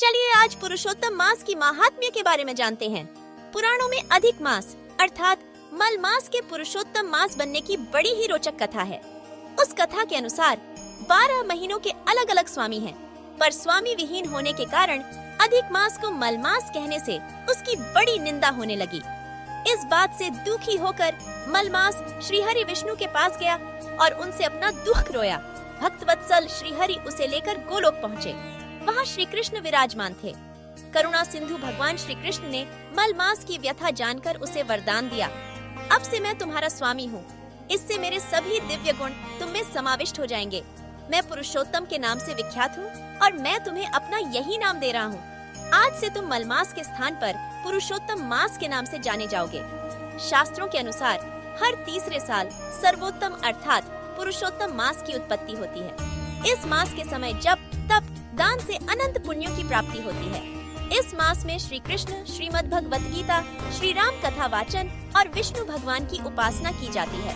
चलिए आज पुरुषोत्तम मास की महात्म्य के बारे में जानते हैं। पुराणों में अधिक मास अर्थात मल मास के पुरुषोत्तम मास बनने की बड़ी ही रोचक कथा है। उस कथा के अनुसार 12 महीनों के अलग अलग स्वामी हैं, पर स्वामी विहीन होने के कारण अधिक मास को मल मास कहने से उसकी बड़ी निंदा होने लगी। इस बात से दुखी होकर मलमास श्रीहरि विष्णु के पास गया और उनसे अपना दुख रोया। भक्तवत्सल श्रीहरि उसे लेकर गोलोक पहुँचे। वहाँ श्री कृष्ण विराजमान थे। करुणा सिंधु भगवान श्री कृष्ण ने मलमास की व्यथा जानकर उसे वरदान दिया, अब से मैं तुम्हारा स्वामी हूँ। इससे मेरे सभी दिव्य गुण तुम में समाविष्ट हो जाएंगे। मैं पुरुषोत्तम के नाम से विख्यात हूँ और मैं तुम्हें अपना यही नाम दे रहा हूँ। आज से तुम मलमास के स्थान पर पुरुषोत्तम मास के नाम से जाने जाओगे। शास्त्रों के अनुसार हर तीसरे साल सर्वोत्तम अर्थात पुरुषोत्तम मास की उत्पत्ति होती है। इस मास के समय जप तप दान से अनंत पुण्यों की प्राप्ति होती है। इस मास में श्री कृष्ण, श्रीमद् भगवत गीता, श्री राम कथा वाचन और विष्णु भगवान की उपासना की जाती है।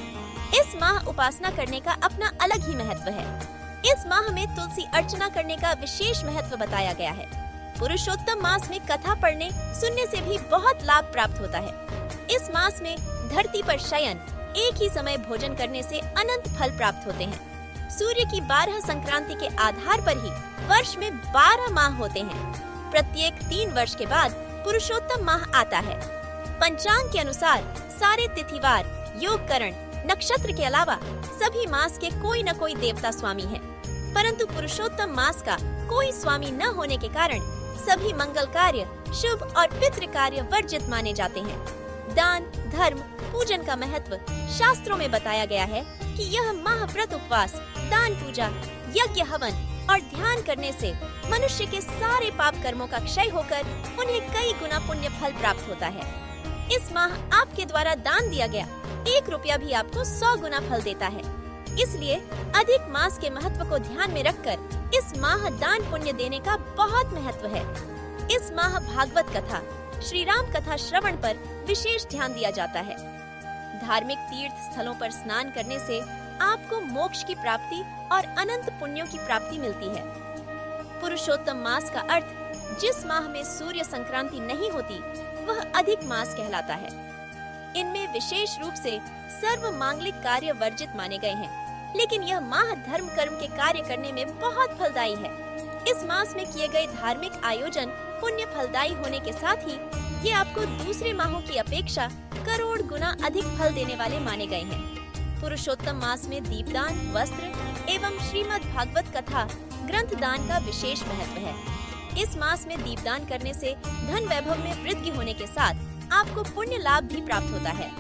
इस माह उपासना करने का अपना अलग ही महत्व है। इस माह में तुलसी अर्चना करने का विशेष महत्व बताया गया है। पुरुषोत्तम मास में कथा पढ़ने सुनने से भी बहुत लाभ प्राप्त होता है। इस मास में धरती पर शयन, एक ही समय भोजन करने से अनंत फल प्राप्त होते हैं। सूर्य की 12 संक्रांति के आधार पर ही वर्ष में 12 माह होते हैं। प्रत्येक 3 वर्ष के बाद पुरुषोत्तम माह आता है। पंचांग के अनुसार सारे तिथिवार, योगकरण, नक्षत्र के अलावा सभी मास के कोई न कोई देवता स्वामी है, परंतु पुरुषोत्तम मास का कोई स्वामी न होने के कारण सभी मंगल कार्य, शुभ और पितृ कार्य वर्जित माने जाते हैं। दान, धर्म, पूजन का महत्व शास्त्रों में बताया गया है कि यह महाव्रत उपवास, दान, पूजा, यज्ञ, हवन और ध्यान करने से मनुष्य के सारे पाप कर्मों का क्षय होकर उन्हें कई गुना पुण्य फल प्राप्त होता है। इस माह आपके द्वारा दान दिया गया 1 रुपया भी आपको 100 गुना फल देता है। इसलिए अधिक मास के महत्व को ध्यान में रखकर इस माह दान पुण्य देने का बहुत महत्व है। इस माह भागवत कथा, श्री राम कथा श्रवण पर विशेष ध्यान दिया जाता है। धार्मिक तीर्थ स्थलों पर स्नान करने से आपको मोक्ष की प्राप्ति और अनंत पुण्यों की प्राप्ति मिलती है। पुरुषोत्तम मास का अर्थ जिस माह में सूर्य संक्रांति नहीं होती वह अधिक मास कहलाता है। इनमें विशेष रूप से सर्व मांगलिक कार्य वर्जित माने गए हैं, लेकिन यह माह धर्म कर्म के कार्य करने में बहुत फलदायी है। इस मास में किए गए धार्मिक आयोजन पुण्य फलदायी होने के साथ ही ये आपको दूसरे माहों की अपेक्षा करोड़ गुना अधिक फल देने वाले माने गए हैं। पुरुषोत्तम मास में दीपदान, वस्त्र एवं श्रीमद् भागवत कथा ग्रंथ दान का विशेष महत्व है। इस मास में दीपदान करने से धन वैभव में वृद्धि होने के साथ आपको पुण्य लाभ भी प्राप्त होता है।